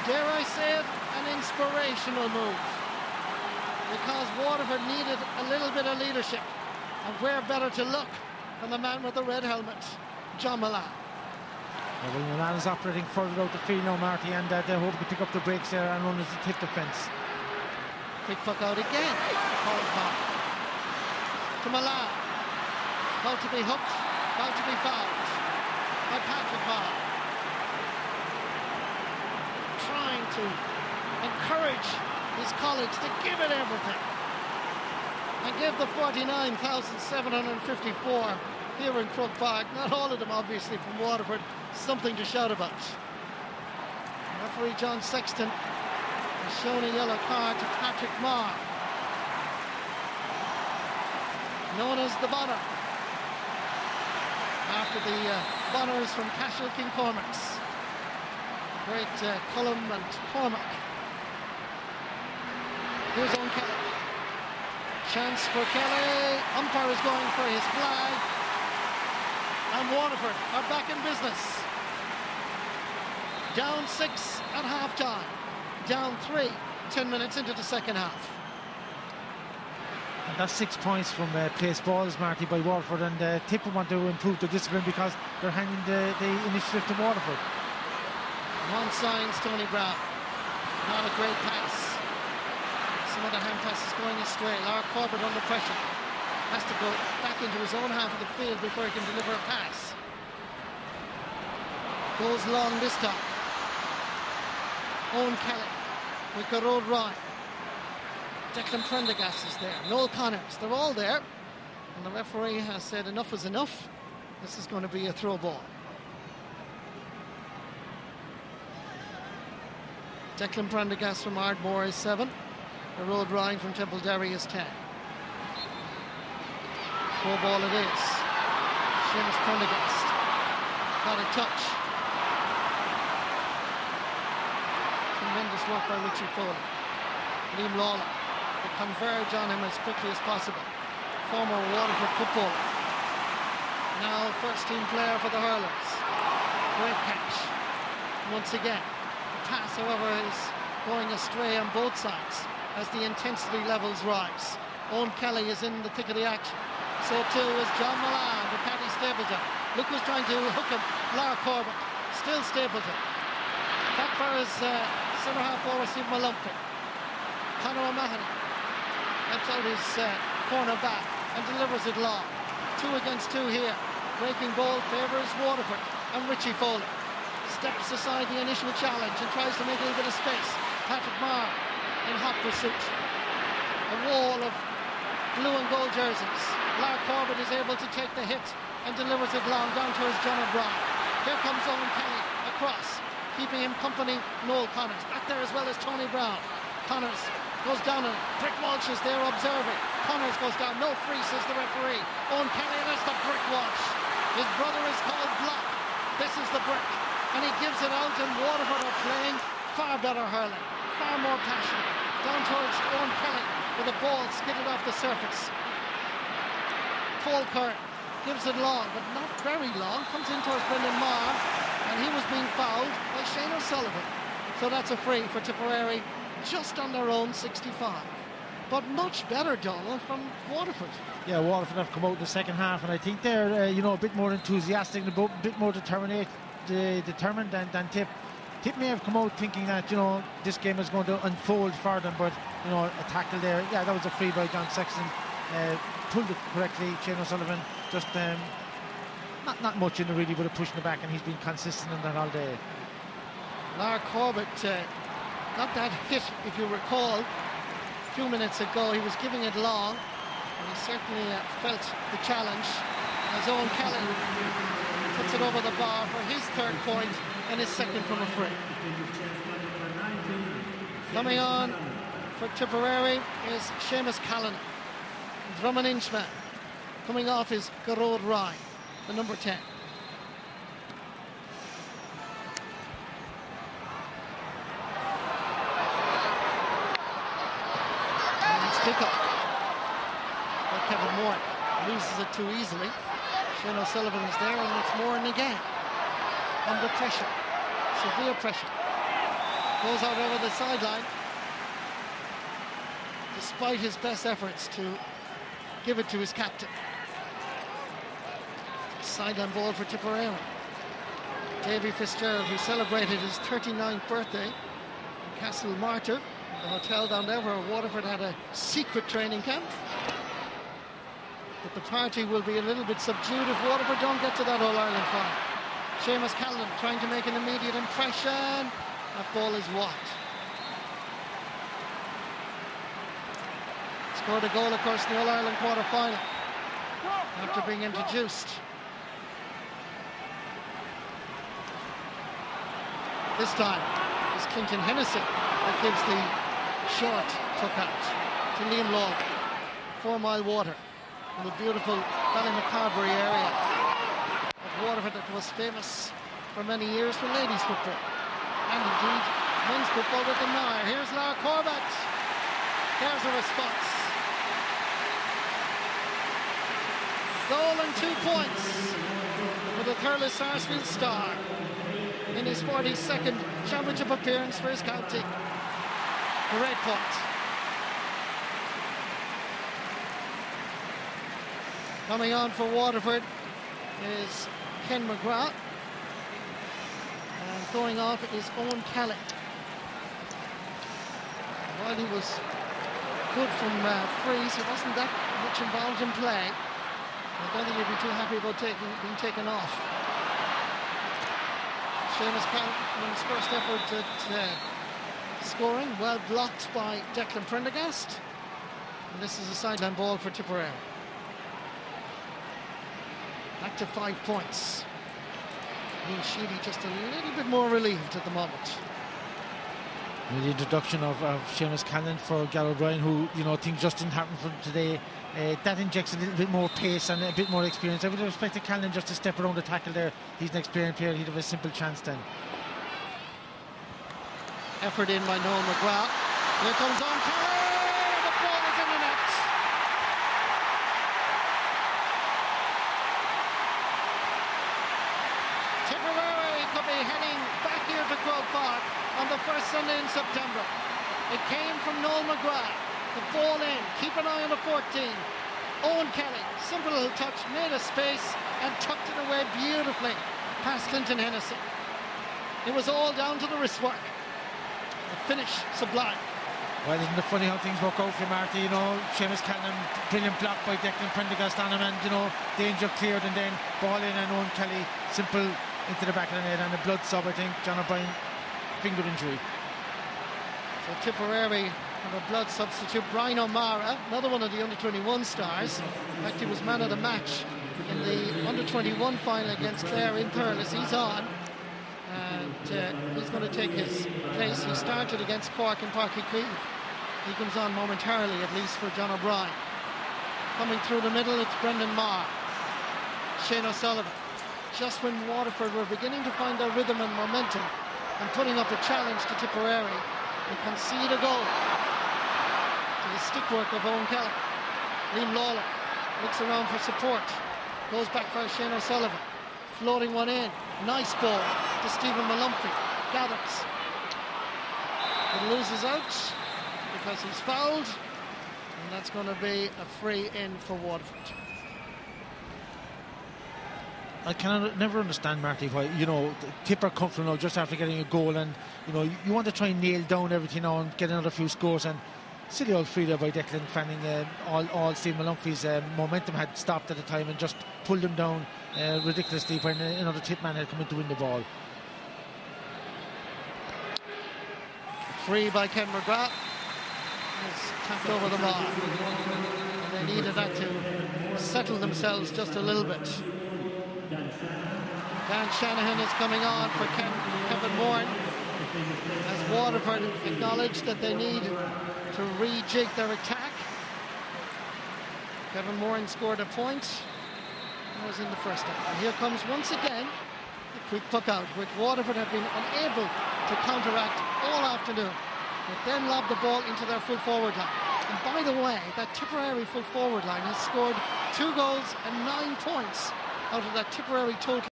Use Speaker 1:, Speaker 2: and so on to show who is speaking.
Speaker 1: dare I say it, an inspirational move, because Waterford needed a little bit of leadership, and where better to look than the man with the red helmet, John Milan.
Speaker 2: Well, Milan is operating further out the field now, Marty, and they hope to pick up the breaks there and run as a tip defence.
Speaker 1: Quick puck out again. To Milan. About to be hooked, about to be fouled by Patrick Marr. Trying to encourage his colleagues to give it everything and give the 49,754 here in Croke Park, not all of them obviously from Waterford, something to shout about. Referee John Sexton has shown a yellow card to Patrick Marr, known as the Bonner, after the Bonners from Cashel Kincormac's. Great Cullum and Cormac. Here's Owen Kelly. Chance for Kelly. Umpire is going for his flag. And Waterford are back in business. Down 6 at half-time. Down 3, 10 minutes into the second half.
Speaker 2: And that's 6 points from place balls, Marty, by Waterford, and Tipper want to improve their discipline because they're handing the initiative to Waterford.
Speaker 1: One signs Tony Brown. Not a great pass. Some of the hand passes going astray. Lara Corbett under pressure. Has to go back into his own half of the field before he can deliver a pass. Goes long this time. Owen Kelly with Garrod Ryan. Declan Prendergast is there. Noel Connors. They're all there. And the referee has said enough is enough. This is going to be a throw ball. Declan Prendergast from Ardmore is 7. Garrod Ryan from Temple-Derry is 10. Throw ball it is. Seamus Prendergast got a touch. Tremendous work by Richie Foley. Liam Lawler to converge on him as quickly as possible. Former Waterford footballer. Now first team player for the Hurlers. Great catch. Once again. The pass, however, is going astray on both sides as the intensity levels rise. Owen Kelly is in the thick of the action. So too is John Milan with Paddy Stapleton. Luke was trying to hook him. Lara Corbett. Still Stapleton. Back for his centre half forward Steve Malumphey. Conor O'Mahony lets out his corner back and delivers it long. 2 against 2 here. Breaking ball favours Waterford and Richie Foley. Steps aside the initial challenge and tries to make a little bit of space. Patrick Marr in hot pursuit. A wall of blue and gold jerseys. Lara Corbett is able to take the hit and delivers it long down towards John O'Brien. Here comes Owen Kelly across, keeping him company. Noel Connors back there as well as Tony Brown. Connors goes down and Brick Walsh is there observing. Connors goes down, no free, says the referee. Owen Kelly, and it's the Brick Walsh. His brother is called Block. This is the Brick. And he gives it out, and Waterford are playing far better hurling, far more passionate. Down towards Owen Kelly with the ball skidded off the surface. Paul Curran gives it long, but not very long. Comes in towards Brendan Marr, and he was being fouled by Shane O'Sullivan. So that's a free for Tipperary, just on their own 65. But much better, Donald, from Waterford.
Speaker 2: Yeah, Waterford have come out in the second half, and I think they're a bit more enthusiastic, a bit more determined than Tip. Tip may have come out thinking that this game is going to unfold for them, but a tackle there. Yeah, that was a free by John Sexton. Pulled it correctly. Shane O'Sullivan just not much in it really, but pushing it back, and he's been consistent in that all day.
Speaker 1: Lara Corbett got that hit, if you recall, a few minutes ago. He was giving it long, and he certainly felt the challenge as Owen Kelly puts it over the bar for his 3rd point and his 2nd from a free. Coming on for Tipperary is Seamus Callanan. Drummond Inchman. Coming off is Garrod Ryan, the number 10. Pick up by Kevin Moore. Loses it too easily. Shane O'Sullivan is there, and it's Moore again. Under pressure. Severe pressure. Goes out over the sideline, despite his best efforts to give it to his captain. Sideline ball for Tipperary. Davy Fitzgerald, who celebrated his 39th birthday in Castle Martyr, the hotel down there where Waterford had a secret training camp. But the party will be a little bit subdued if Waterford don't get to that All-Ireland final. Seamus Callan trying to make an immediate impression. That ball is whacked. Scored a goal, of course, in the All-Ireland quarter-final after being introduced. This time it's Clinton Hennessy that gives the short tuck out to Liam Lawler. 4 Mile Water in the beautiful Ballymacarbery area of Waterford that was famous for many years for ladies football and indeed men's football with the Nire. Here's Lara Corbett. There's a response. Goal and 2 points for the Thurles Sarsfield Star in his 42nd championship appearance for his county. Great point. Coming on for Waterford is Ken McGrath. And going off is Owen Kelly. While he was good from frees, he wasn't that much involved in play. I don't think he'd be too happy about being taken off. Seamus Callan's first effort at scoring, well blocked by Declan Prendergast. And this is a sideline ball for Tipperary. Back to 5 points. Neil Sheedy just a little bit more relieved at the moment.
Speaker 2: The introduction of Seamus Callan for Gal O'Brien, who, you know, things just didn't happen for him today. That injects a little bit more pace and a bit more experience. I would have expected Callan just to step around the tackle there. He's an experienced player, he'd have a simple chance then.
Speaker 1: Effort in by Noel McGrath. Here comes on Kelly. The ball is in the net. Tipperary could be heading back here to Croke Park on the first Sunday in September. It came from Noel McGrath. The ball in, keep an eye on the 14. Owen Kelly, simple little touch, made a space and tucked it away beautifully past Clinton Hennessy. It was all down to the wrist work. The finish sublime.
Speaker 2: Well, isn't it funny how things work out for Marty? You know, Seamus Callan, brilliant block by Declan Prendergast on him, and, you know, danger cleared, and then ball in, and Owen Kelly, simple into the back of the net, and a blood sub, I think, John O'Brien, finger injury.
Speaker 1: So Tipperary have a blood substitute. Brian O'Mara, another one of the under-21 stars. In fact, he was man of the match in the under-21 final against Clare in Thurles. He's on, and he's going to take his place. He started against Cork in Páirc Uí Chaoimh. He comes on momentarily, at least for John O'Brien. Coming through the middle, it's Brendan Marr. Shane O'Sullivan. Just when Waterford were beginning to find their rhythm and momentum and putting up a challenge to Tipperary, they concede a goal to the stickwork of Owen Kelly. Liam Lawler looks around for support. Goes back for Shane O'Sullivan. Floating one in. Nice ball to Stephen Malumphey. Gathers. It loses out because he's fouled. And that's going to be a free in for Waterford.
Speaker 2: I can never understand, Marty, why, you know, Tipper comfortable now just after getting a goal, and, you know, you want to try and nail down everything now and get another few scores, and silly old free there by Declan fanning all Stephen Malumphey's momentum had stopped at the time and just pulled him down ridiculously when another tip man had come in to win the ball.
Speaker 1: Free by Ken McGrath. He's tapped over the bar. And they needed that to settle themselves just a little bit. Dan Shanahan is coming on for Kevin Moran as Waterford acknowledged that they need to rejig their attack. Kevin Moran scored a point. That was in the first half. And here comes once again the quick puck out, which Waterford have been unable to counteract all afternoon. But then lobbed the ball into their full forward line. And by the way, that Tipperary full forward line has scored 2 goals and 9 points out of that Tipperary total.